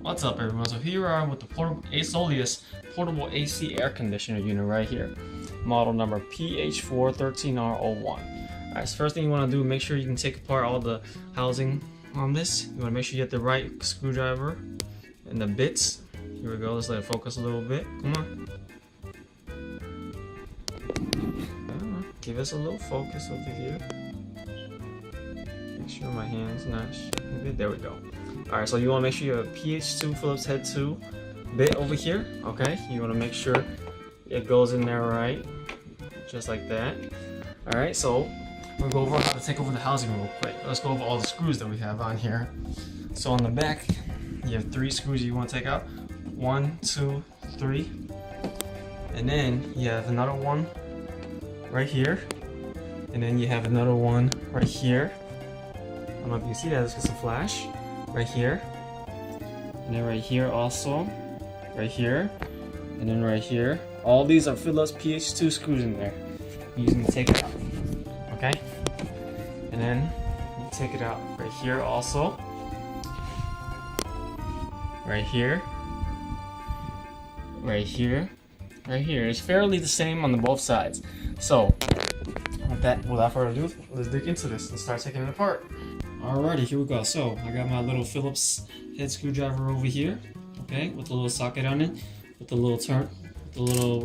What's up everyone? So here we are with the Soleus portable AC air conditioner unit right here. Model number PH4-13R-01. Alright, so first thing you want to do, make sure you can take apart all the housing on this. You want to make sure you get the right screwdriver and the bits. Here we go, let's let it focus a little bit. Come on. Give us a little focus over here. Make sure my hand's not shaking a bit. There we go. Alright, so you want to make sure you have a PH2 Phillips head 2 bit over here. Okay, you want to make sure it goes in there right, just like that. Alright, so we'll go over how to take over the housing real quick. Let's go over all the screws that we have on here. So on the back, you have 3 screws you want to take out. 1, 2, 3. And then you have another one right here. And then you have another one right here. I don't know if you can see that, it's just a flash. Right here, and then right here also, right here, and then right here. All these are Phillips PH2 screws in there. You can take it out, okay? And then you take it out right here also, right here, right here, right here. It's fairly the same on the both sides. So without further ado, let's dig into this and start taking it apart. Alrighty, here we go. So I got my little Phillips head screwdriver over here, okay, with the little socket on it, with the little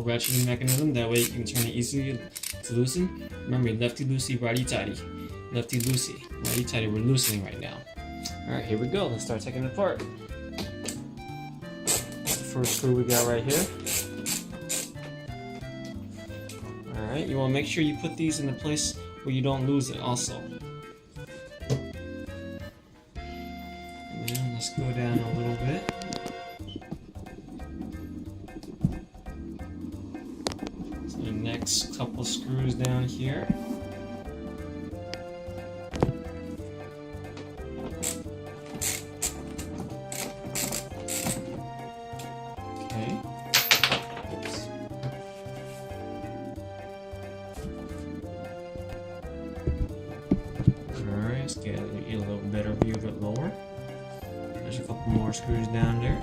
ratcheting mechanism. That way you can turn it easily to loosen. Remember, lefty loosey, righty tighty. Lefty loosey, righty tighty. We're loosening right now. Alright, here we go. Let's start taking it apart. That's the first screw we got right here. Alright, you want to make sure you put these in a place where you don't lose it also. Let's go down a little bit. So the next couple screws down here. Okay. Oops. Alright, let's get a little better view of it lower. There's a couple more screws down there.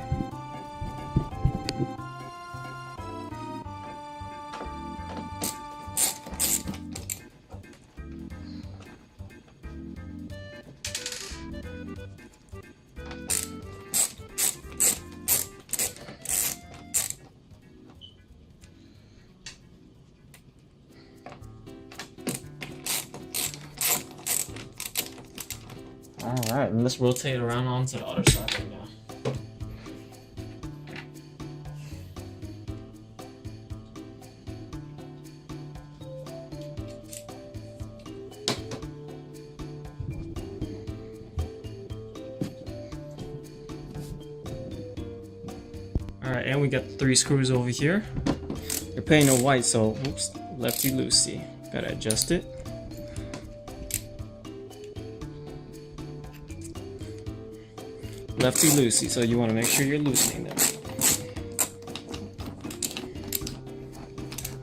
Alright, and let's rotate around onto the other side right now. Alright, and we got 3 screws over here. They're painted white, so oops, lefty loosey. Gotta adjust it. Lefty loosey, so you want to make sure you're loosening them.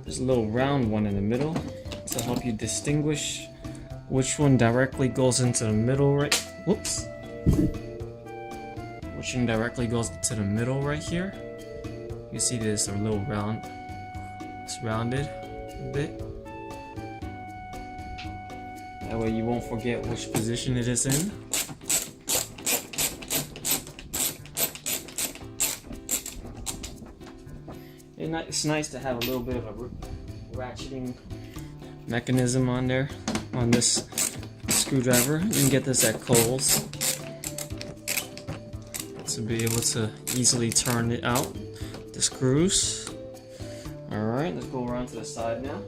There's a little round one in the middle to help you distinguish which one directly goes into the middle right. Whoops. Which one directly goes to the middle right here. You see there's a little round. It's rounded a bit. That way you won't forget which position it is in. It's nice to have a little bit of a ratcheting mechanism on there, on this screwdriver. You can get this at Kohl's to be able to easily turn it out, the screws. Alright, let's go around to the side now.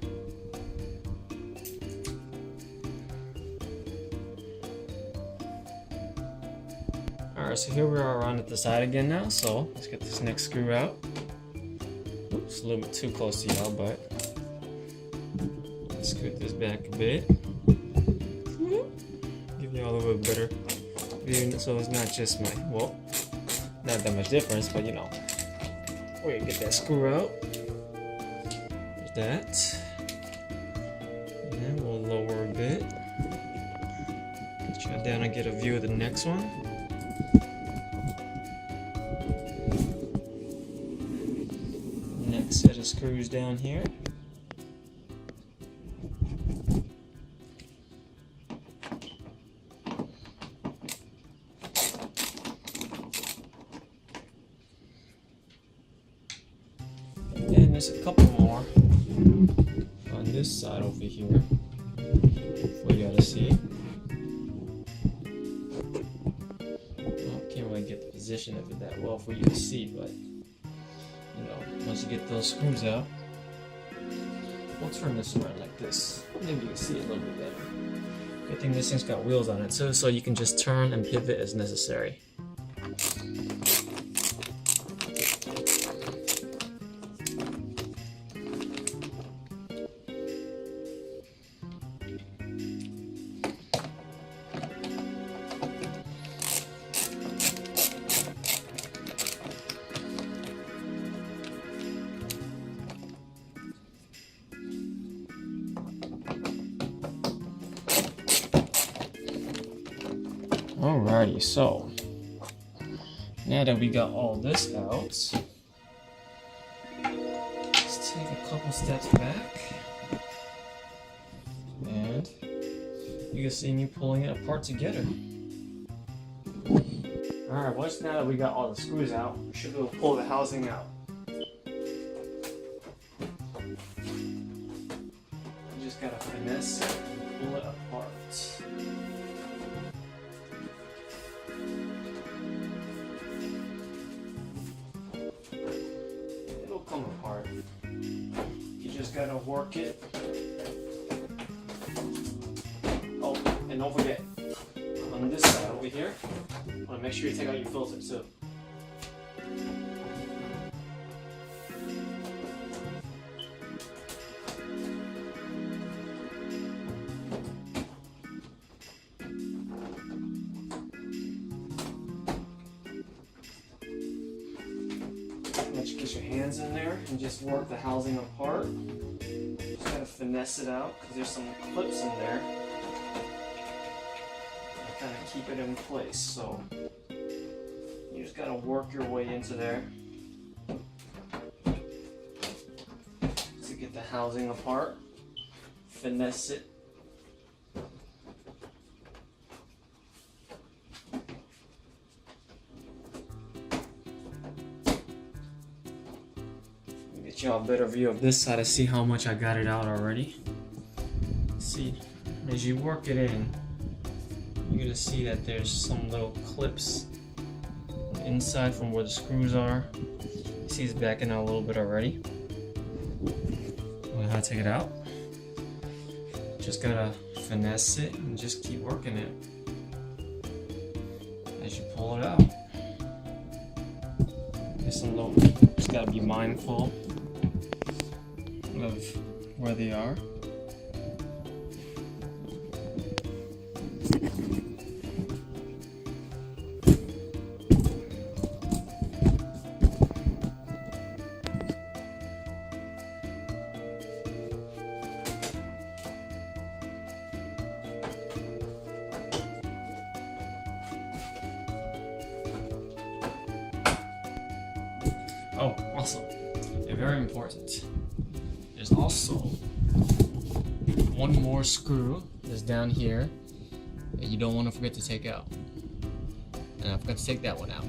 Alright, so here we are around at the side again now, so let's get this next screw out. Oops, a little bit too close to y'all, but let's scoot this back a bit. Give y'all a little bit better view, so it's not just my, well, not that much difference, but you know. Wait, get that screw out. There's that. And then we'll lower a bit. Try down and get a view of the next one. screws down here. And there's a couple more on this side over here for you to see. I can't really get the position of it that well for you to see, but you know, once you get those screws out, we'll turn this around like this. Maybe you can see it a little bit better. Good thing this thing's got wheels on it too, so you can just turn and pivot as necessary. Alrighty, so now that we got all this out, let's take a couple steps back, and you can see me pulling it apart together. Alright, once now that we got all the screws out, we should be able to pull the housing out. You just gotta finesse it and pull it apart. Come apart. You just gotta work it. Oh, and don't forget, on this side over here, I wanna make sure you take out your filter too. Get your hands in there and just work the housing apart. Just gotta finesse it out because there's some clips in there that kind of keep it in place. So you just gotta work your way into there to get the housing apart. Finesse it. Get y'all a better view of this side to see how much I got it out already. See, as you work it in, you're gonna see that there's some little clips on the inside from where the screws are. You see it's backing out a little bit already. Know how to take it out. Just gotta finesse it and just keep working it as you pull it out. There's some little, just gotta be mindful of where they are. Oh, awesome. And very important. There's also one more screw that's down here that you don't want to forget to take out. And I forgot to take that one out.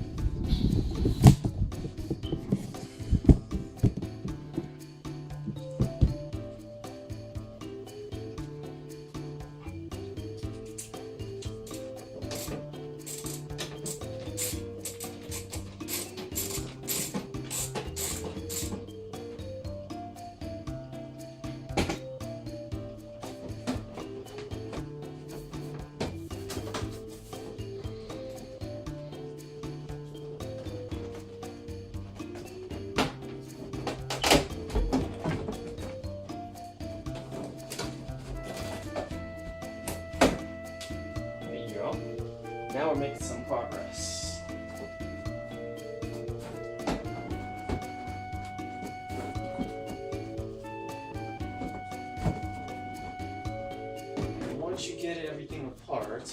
Now we're making some progress. And once you get everything apart,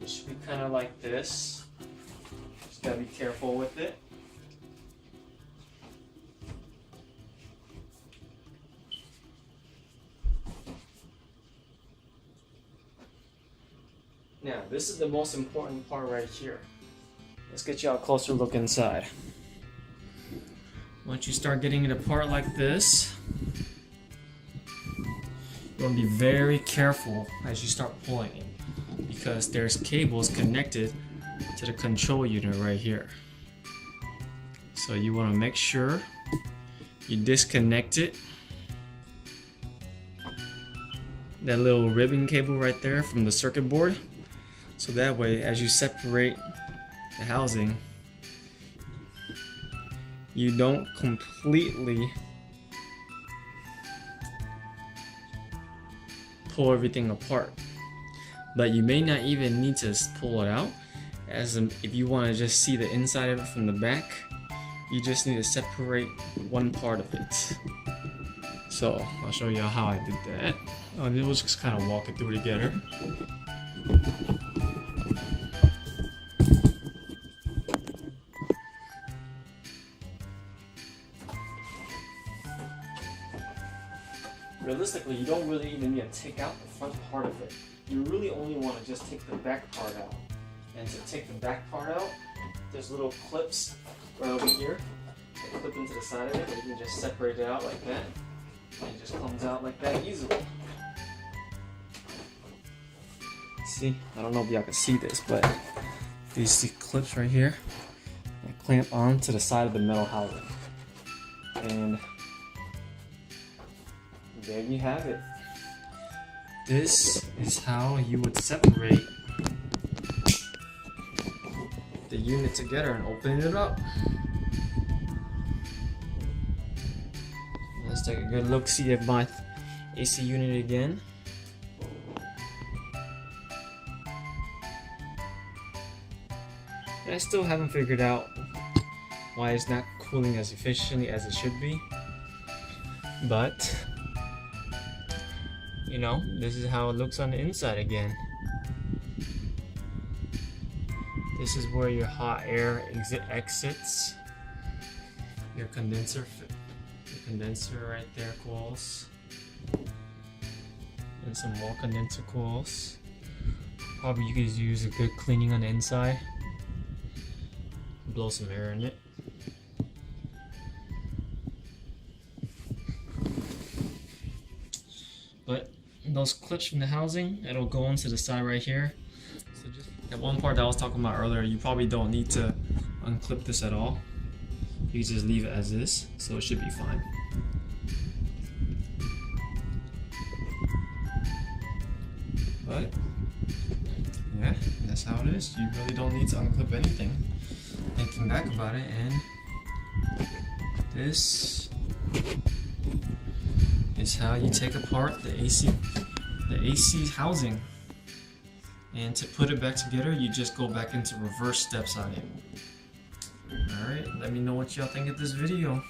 it should be kind of like this. Just gotta be careful with it. Now, this is the most important part right here. Let's get you a closer look inside. Once you start getting it apart like this, you want to be very careful as you start pulling it, because there's cables connected to the control unit right here. So you want to make sure you disconnect it, that little ribbon cable right there from the circuit board, so that way as you separate the housing, you don't completely pull everything apart. But you may not even need to pull it out, as if you want to just see the inside of it from the back, you just need to separate one part of it. So I'll show you how I did that. We'll just kind of walk it through together. Realistically, you don't really even need to take out the front part of it. You really only want to just take the back part out. And to take the back part out, there's little clips right over here. They clip into the side of it, and you can just separate it out like that. And it just comes out like that easily. See, I don't know if y'all can see this, but these clips right here, they clamp onto the side of the metal housing. And there you have it. This is how you would separate the unit together and open it up. Let's take a good look, see at my AC unit again. I still haven't figured out why it's not cooling as efficiently as it should be, but you know, this is how it looks on the inside again. This is where your hot air exits. Your condenser right there cools, and some more condenser cools. Probably you could use a good cleaning on the inside. Blow some air in it. But those clips from the housing, it'll go into the side right here. So just that one part that I was talking about earlier, you probably don't need to unclip this at all. You can just leave it as is, so it should be fine. But yeah, that's how it is. You really don't need to unclip anything. Thinking back about it, and this is how you take apart the AC housing. And to put it back together, you just go back into reverse steps on it. Alright, let me know what y'all think of this video.